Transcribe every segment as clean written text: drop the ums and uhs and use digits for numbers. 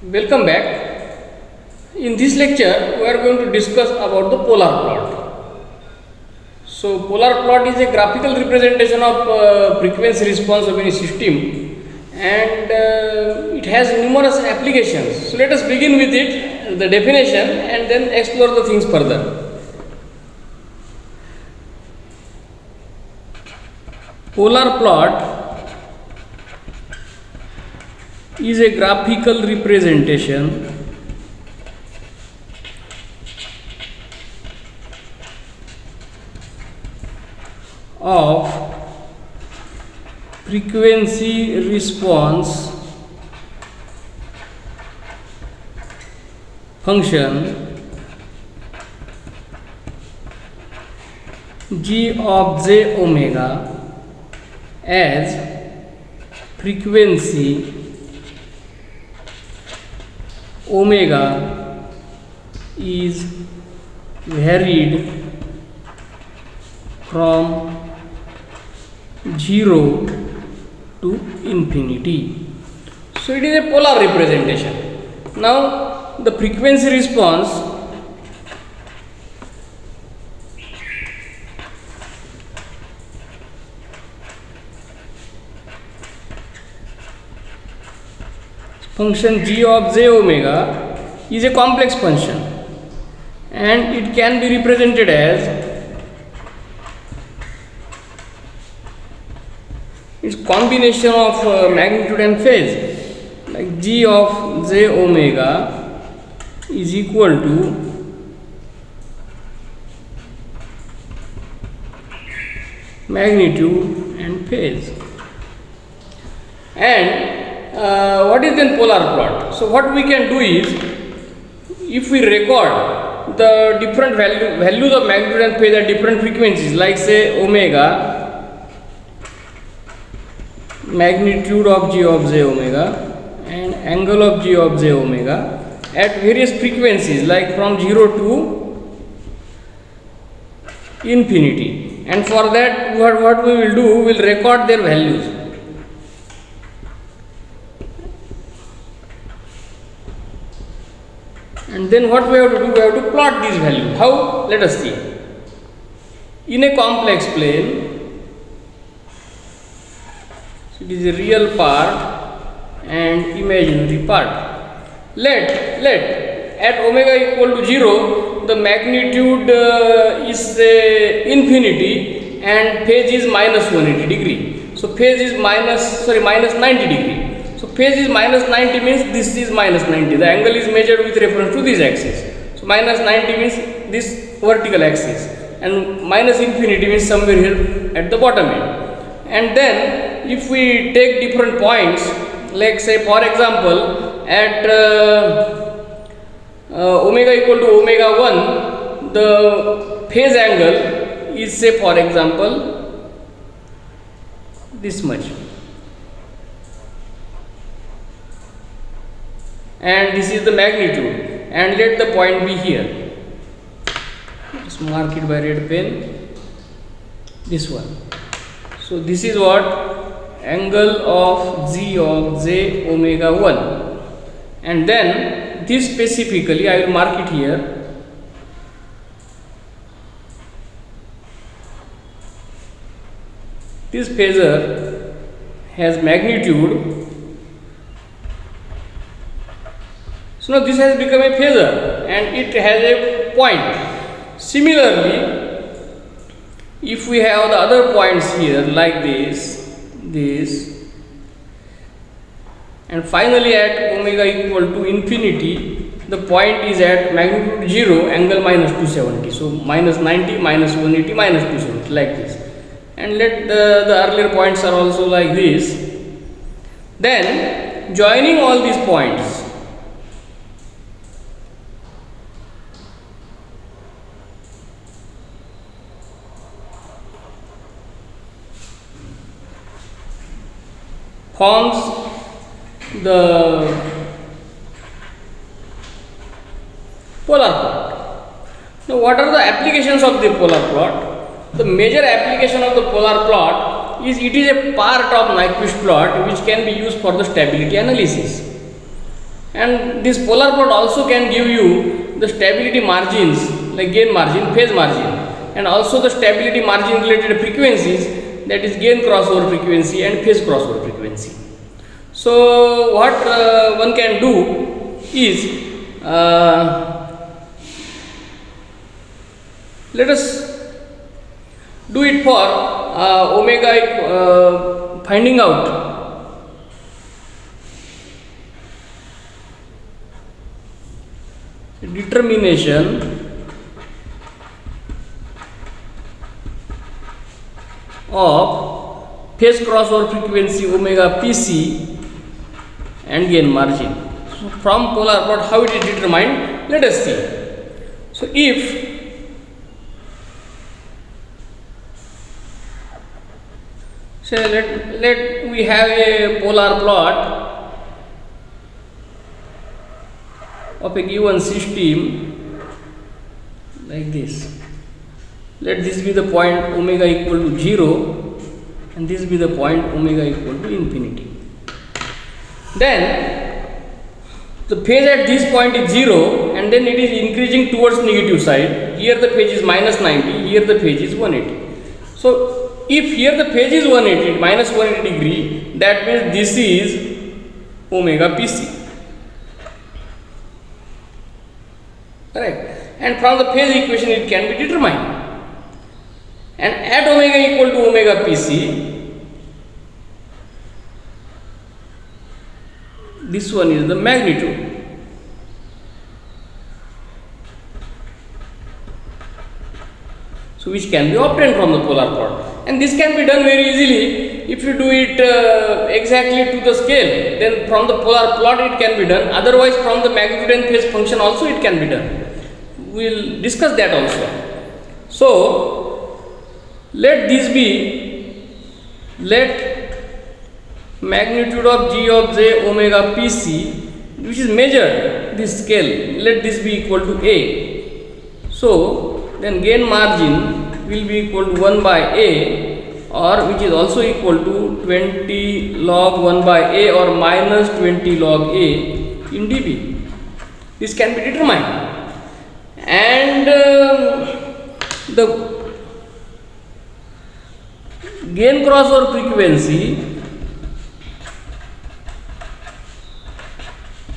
Welcome back. In this lecture, we are going to discuss about the polar plot. So, polar plot is a graphical representation of frequency response of any system, and it has numerous applications. So, let us begin with it, the definition, and then explore the things further. Polar plot is a graphical representation of frequency response function g of j omega as frequency omega is varied from 0 to infinity. So it is a polar representation. Now the frequency response function g of j omega is a complex function, and it can be represented as its combination of magnitude and phase, like g of j omega is equal to magnitude and phase. And what is then polar plot? So what we can do is, if we record the different values of magnitude and phase at different frequencies, like say omega, magnitude of g of j omega, and angle of g of j omega at various frequencies, like from 0 to infinity, and for that what we will do, we will record their values. And then what we have to do, we have to plot these values. How? Let us see. In a complex plane, so it is a real part and imaginary part. Let at omega equal to 0, the magnitude is infinity and phase is minus 180 degree. So phase is minus 90 degree. So phase is minus 90 means this is minus 90. The angle is measured with reference to this axis. So minus 90 means this vertical axis, and minus infinity means somewhere here at the bottom end. And then if we take different points, like say for example at omega equal to omega 1, the phase angle is, say for example, this much. And this is the magnitude, and let the point be here. Just mark it by red pen, this one. So this is what angle of g of j omega 1, and then this specifically I will mark it here. This phasor has magnitude. So now this has become a phasor and it has a point. Similarly, if we have the other points here like this, and finally at omega equal to infinity, the point is at magnitude 0, angle minus 270. So minus 90, minus 180, minus 270, like this. And let the earlier points are also like this. Then joining all these points, forms the polar plot. Now, what are the applications of the polar plot? The major application of the polar plot is it is a part of Nyquist plot which can be used for the stability analysis. And this polar plot also can give you the stability margins like gain margin, phase margin, and also the stability margin related frequencies, that is gain crossover frequency and phase crossover frequency. So what one can do is, let us do it for omega, finding out determination of phase crossover frequency omega pc and gain margin. So from polar plot, how it is determined, let us see. So if say let we have a polar plot of a given system like this. Let this be the point omega equal to 0 and this be the point omega equal to infinity. Then the phase at this point is 0 and then it is increasing towards negative side. Here the phase is minus 90, here the phase is 180. So if here the phase is 180, minus 180 degree, that means this is omega pc. Correct. And from the phase equation it can be determined. And at omega equal to omega pc, this one is the magnitude. So which can be obtained from the polar plot. And this can be done very easily. If you do it exactly to the scale, then from the polar plot it can be done. Otherwise from the magnitude and phase function also it can be done. We will discuss that also. So let this be, let magnitude of g of j omega pc, which is measured this scale, let this be equal to a. So then gain margin will be equal to 1 by a, or which is also equal to 20 log 1 by a or minus 20 log a in dB. This can be determined. And the gain crossover frequency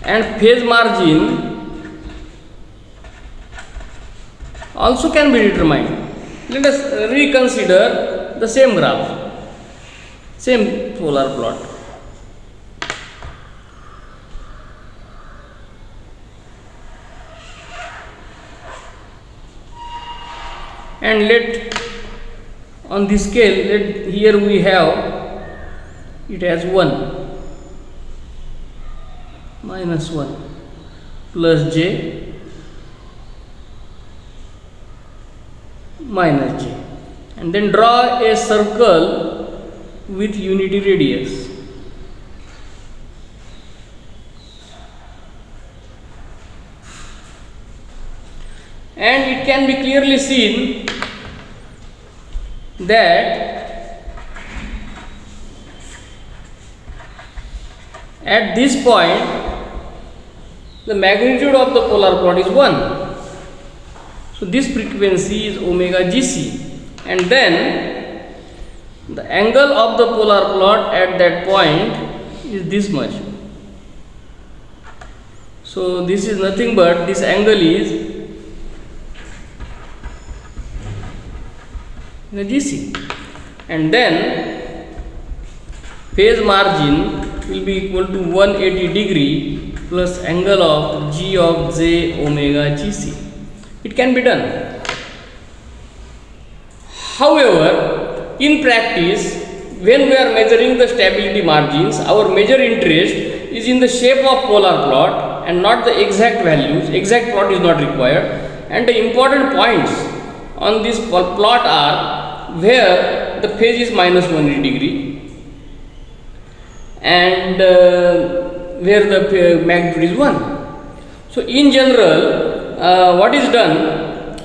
and phase margin also can be determined. Let us reconsider the same graph, same polar plot. And let on this scale, let here we have it as 1 minus 1 plus j minus j, and then draw a circle with unity radius. And it can be clearly seen that at this point the magnitude of the polar plot is 1. So this frequency is omega gc, and then the angle of the polar plot at that point is this much. So this is nothing but this angle is the GC, and then phase margin will be equal to 180 degree plus angle of g of j omega gc. It can be done. However, in practice, when we are measuring the stability margins, our major interest is in the shape of polar plot and not the exact values. Exact plot is not required, and the important points on this plot are where the phase is minus 180 degree and where the magnitude is 1. So in general, what is done,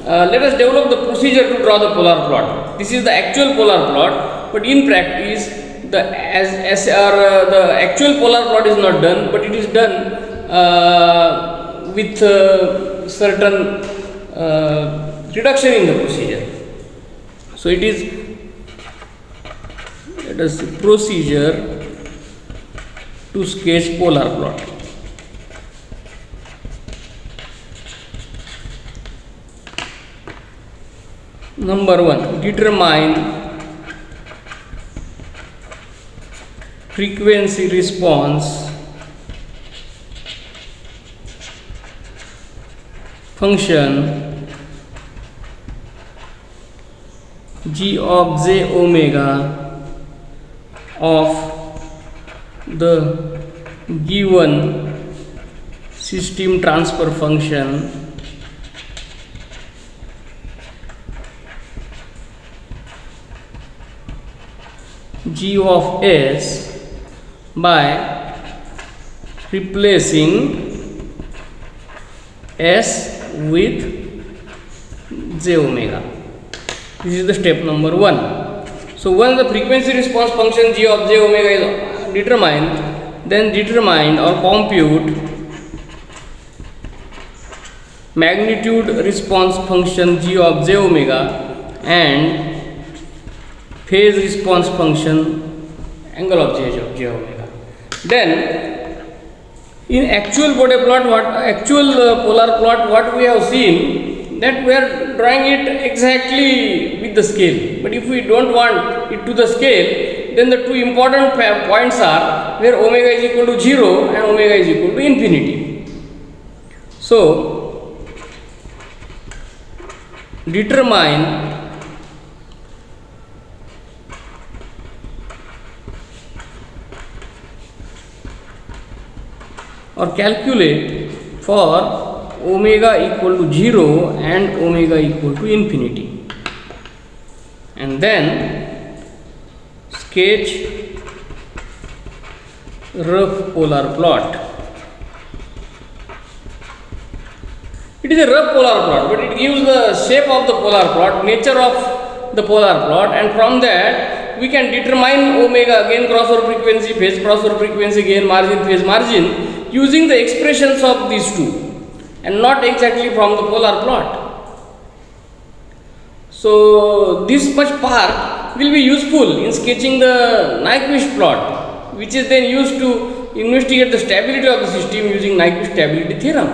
let us develop the procedure to draw the polar plot. This is the actual polar plot, but in practice the actual polar plot is not done, but it is done with certain reduction in the procedure. So it is, let us see, procedure to sketch polar plot. Number 1, determine frequency response function g of j omega of the given system transfer function g of s by replacing s with j omega. This is the step number 1. So once the frequency response function g of j omega is determined, then determine or compute magnitude response function g of j omega and phase response function angle of j omega. Then in actual polar plot, polar plot, what we have seen, that we are drawing it exactly with the scale. But if we don't want it to the scale, then the two important points are where omega is equal to 0 and omega is equal to infinity. So determine or calculate for omega equal to 0 and omega equal to infinity, and then sketch rough polar plot. It is a rough polar plot, but it gives the shape of the polar plot, nature of the polar plot, and from that we can determine omega, gain crossover frequency, phase crossover frequency, gain margin, phase margin, using the expressions of these two and not exactly from the polar plot. So this much part will be useful in sketching the Nyquist plot, which is then used to investigate the stability of the system using Nyquist stability theorem.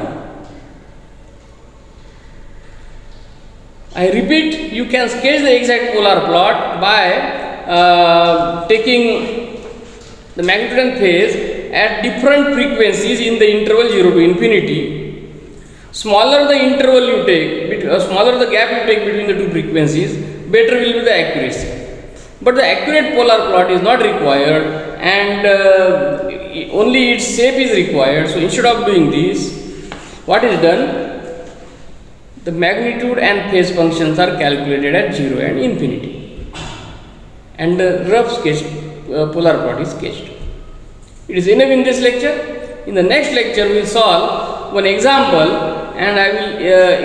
I repeat, you can sketch the exact polar plot by taking the magnitude and phase at different frequencies in the interval 0 to infinity. Smaller the interval you take, smaller the gap you take between the two frequencies, better will be the accuracy. But the accurate polar plot is not required, and only its shape is required. So instead of doing this, what is done? The magnitude and phase functions are calculated at 0 and infinity, and the rough sketch polar plot is sketched. It is enough in this lecture. In the next lecture, we will solve one example and I will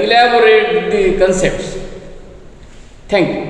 elaborate the concepts. Thank you.